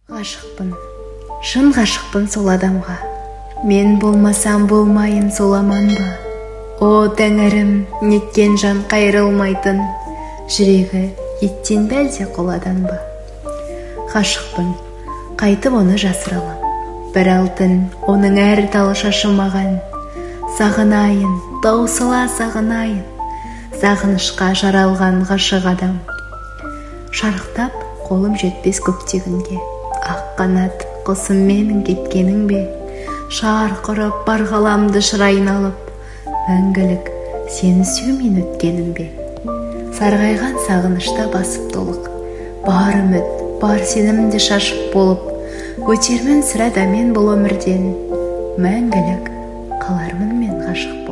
Ғашықпын, шын ғашықпын сол адамға. Мен болмасам болмайын сол аман ба? О, тәңірім, неткен жан қайрылмайтын, жүрегі еттен бәлде қоладан ба? Ғашықпын, қайтып оны жасыралам. Бір алтын, оның әр тал шашы маған. Сағынайын, таусыла сағынайын, сағынышқа жаралған ғашық адам. Шарықтап қолым жетпес көктегінге, ақ қанат құсым менің кеткенің бе? Шарқырып бар ғаламды шырайын алып, мәңгілік сені сүймен өткенім бе? Сарғайған сағынышта басып толық, бар үміт, бар сенімді шашып болып, өтермін сірә мен бұл өмірден, мәңгілік қалармын мен ғашық.